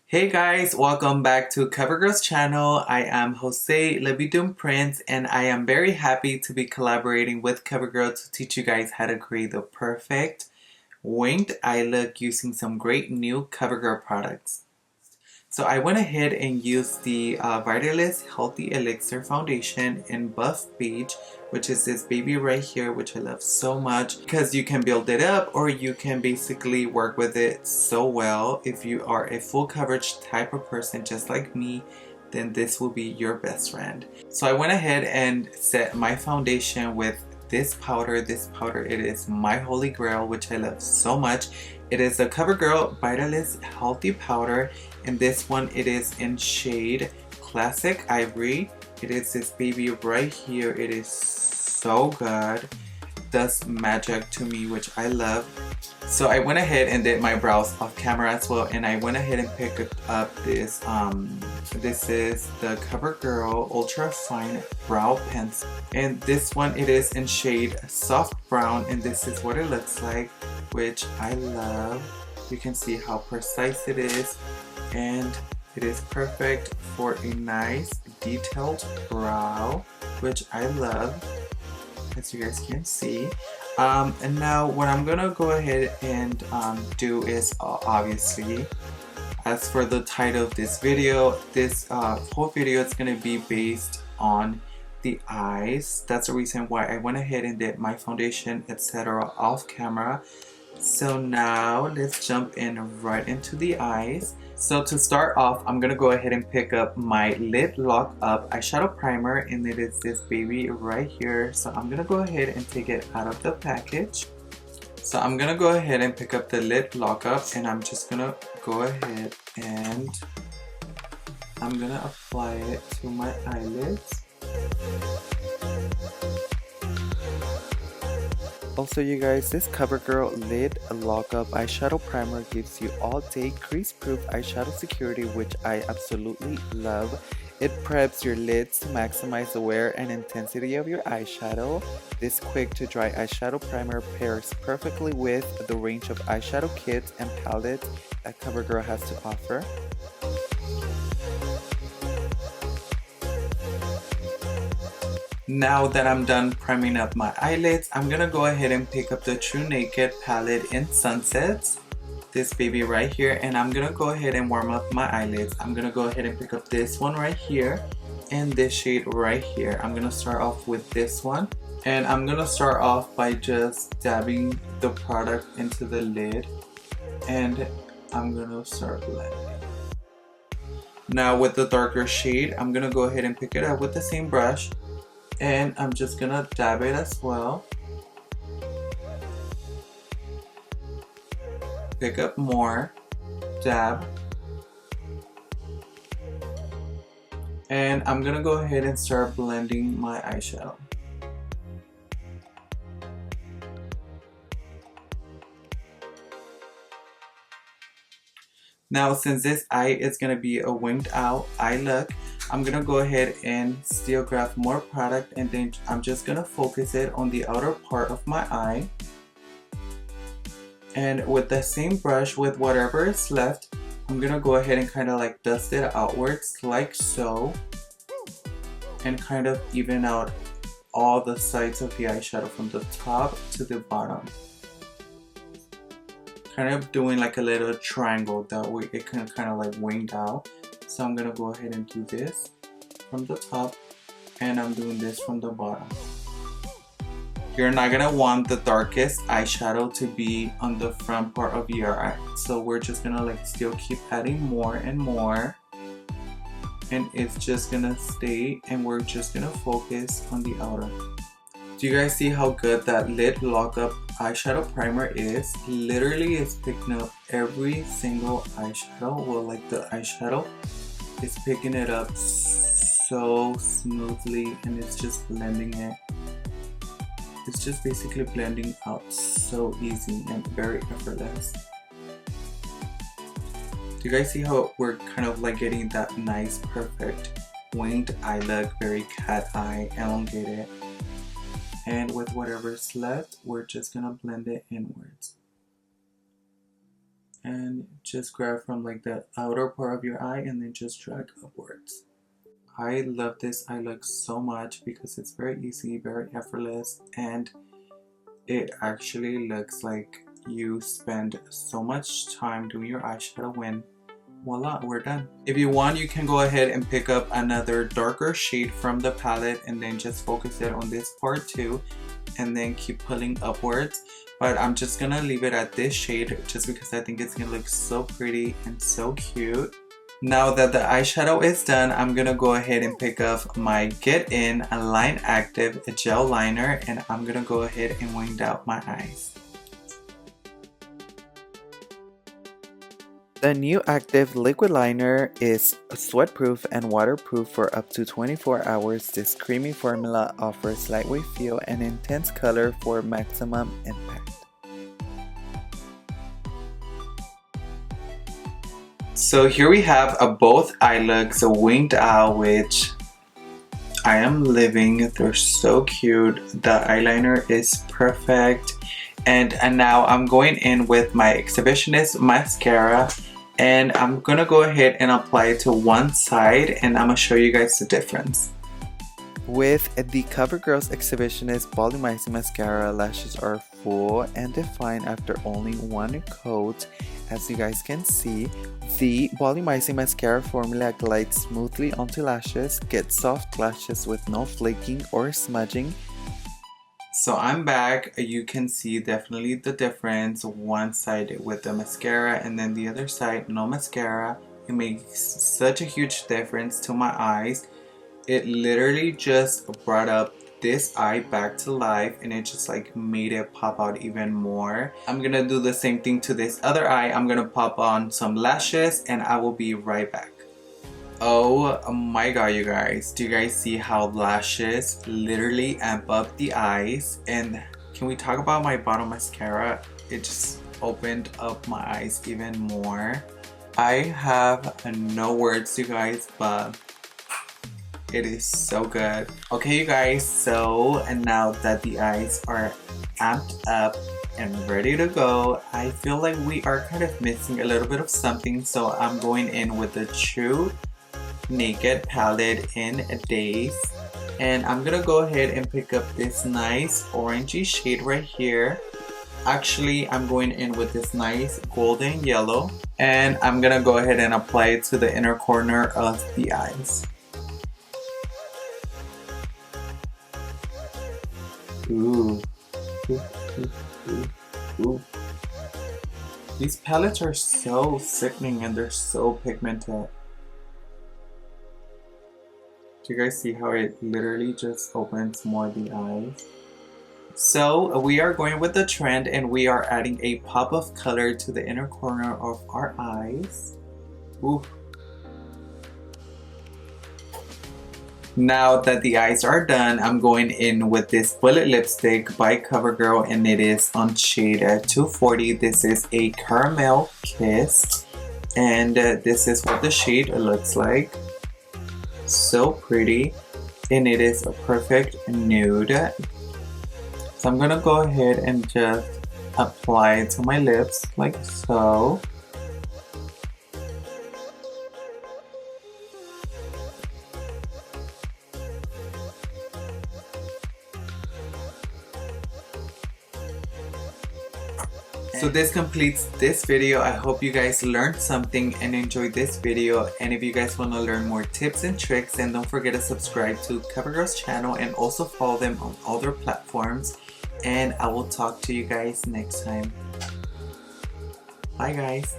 Hey guys, welcome back to CoverGirl's channel. I am Jose laviedunprince and I am very happy to be collaborating with CoverGirl to teach you guys how to create the perfect winged eye look using some great new CoverGirl products. So I went ahead and used the Vitalist Healthy Elixir Foundation in Buff Beige, which is this baby right here, which I love so much because you can build it up or you can basically work with it so well. If you are a full coverage type of person just like me, then this will be your best friend. So I went ahead and set my foundation with this powder. This powder, it is my holy grail, which I love so much. It is the CoverGirl Vitalist Healthy Powder, and this one it is in shade Classic Ivory. It is this baby right here. It is so good. Does magic to me, which I love. So I went ahead and did my brows off camera as well, and I went ahead and picked up this this is the CoverGirl Ultra Fine Brow Pencil, and this one it is in shade Soft Brown, and this is what it looks like, which I love. You can see how precise it is, and it is perfect for a nice detailed brow, which I love, as you guys can see. And now what I'm gonna go ahead and do is obviously, as for the title of this video, this whole video is gonna be based on the eyes. That's the reason why I went ahead and did my foundation, etc. off camera. So now let's jump in right into the eyes. So to start off, I'm gonna go ahead and pick up my Lid Lock Up eyeshadow primer, and it is this baby right here. So I'm gonna go ahead and take it out of the package. So I'm gonna go ahead and pick up the Lid Lock Up, and I'm just gonna go ahead and I'm gonna apply it to my eyelids. Also, you guys, this CoverGirl Lid Lock Up eyeshadow primer gives you all-day crease-proof eyeshadow security, which I absolutely love. It preps your lids to maximize the wear and intensity of your eyeshadow. This quick-to-dry eyeshadow primer pairs perfectly with the range of eyeshadow kits and palettes that CoverGirl has to offer. Now that I'm done priming up my eyelids, I'm gonna go ahead and pick up the TruNaked palette in Sunsets, this baby right here, and I'm gonna go ahead and warm up my eyelids. I'm gonna go ahead and pick up this one right here and this shade right here. I'm gonna start off with this one, and I'm gonna start off by just dabbing the product into the lid, and I'm gonna start blending. Now with the darker shade, I'm gonna go ahead and pick it up with the same brush, and I'm just gonna dab it as well. Pick up more, dab, and I'm gonna go ahead and start blending my eyeshadow. Now since this eye is gonna be a winged out eye look, I'm gonna go ahead and still grab more product, and then I'm just gonna focus it on the outer part of my eye. And with the same brush, with whatever is left, I'm gonna go ahead and kind of like dust it outwards like so, and kind of even out all the sides of the eyeshadow from the top to the bottom. Kind of doing like a little triangle, that way it can kind of like winged out. So I'm gonna go ahead and do this from the top, and I'm doing this from the bottom. You're not gonna want the darkest eyeshadow to be on the front part of your eye, so we're just gonna like still keep adding more and more, and it's just gonna stay, and we're just gonna focus on the outer. Do you guys see how good that Lid Lock Up eyeshadow primer is? Literally, it's picking up every single eyeshadow. Well, like the eyeshadow, it's picking it up so smoothly, and it's just blending it. It's just basically blending out so easy and very effortless. Do you guys see how we're kind of like getting that nice, perfect winged eye look, very cat eye, elongated? And with whatever's left, we're just gonna blend it inwards. And just grab from like the outer part of your eye and then just drag upwards. I love this eye look so much because it's very easy, very effortless, and it actually looks like you spend so much time doing your eyeshadow when voila, we're done. If you want, you can go ahead and pick up another darker shade from the palette and then just focus it on this part too, and then keep pulling upwards. But I'm just gonna leave it at this shade just because I think it's gonna look so pretty and so cute. Now that the eyeshadow is done, I'm gonna go ahead and pick up my Get In Line Active Gel Liner, and I'm gonna go ahead and wing out my eyes. The new active liquid liner is sweat-proof and waterproof for up to 24 hours. This creamy formula offers lightweight feel and intense color for maximum impact. So here we have both eye looks winged out, which I am living. They're so cute. The eyeliner is perfect. And now I'm going in with my Exhibitionist Mascara. And I'm gonna go ahead and apply it to one side, and I'm gonna show you guys the difference. With the COVERGIRL Exhibitionist Volumizing Mascara, lashes are full and defined after only one coat. As you guys can see, the Volumizing Mascara formula glides smoothly onto lashes, gets soft lashes with no flaking or smudging. So I'm back. You can see definitely the difference. One side with the mascara and then the other side no mascara. It makes such a huge difference to my eyes. It literally just brought up this eye back to life, and it just like made it pop out even more. I'm gonna do the same thing to this other eye. I'm gonna pop on some lashes and I will be right back. Oh my god, you guys, do you guys see how lashes literally amp up the eyes? And can we talk about my bottom mascara? It just opened up my eyes even more. I have no words, you guys, but it is so good. Okay, you guys, so and now that the eyes are amped up and ready to go, I feel like we are kind of missing a little bit of something, so I'm going in with the TruNaked palette in Dazed, and I'm gonna go ahead and pick up this nice orangey shade right here. Actually, I'm going in with this nice golden yellow, and I'm gonna go ahead and apply it to the inner corner of the eyes. Ooh. Ooh, ooh, ooh, ooh. These palettes are so sickening and they're so pigmented. Do you guys see how it literally just opens more the eyes? So we are going with the trend and we are adding a pop of color to the inner corner of our eyes. Ooh. Now that the eyes are done, I'm going in with this bullet lipstick by COVERGIRL, and it is on shade 240. This is a caramel kiss, and this is what the shade looks like. So pretty, and it is a perfect nude. So I'm gonna go ahead and just apply it to my lips like so. So this completes this video. I hope you guys learned something and enjoyed this video. And if you guys want to learn more tips and tricks, then don't forget to subscribe to COVERGIRL's channel and also follow them on all their platforms. And I will talk to you guys next time. Bye guys.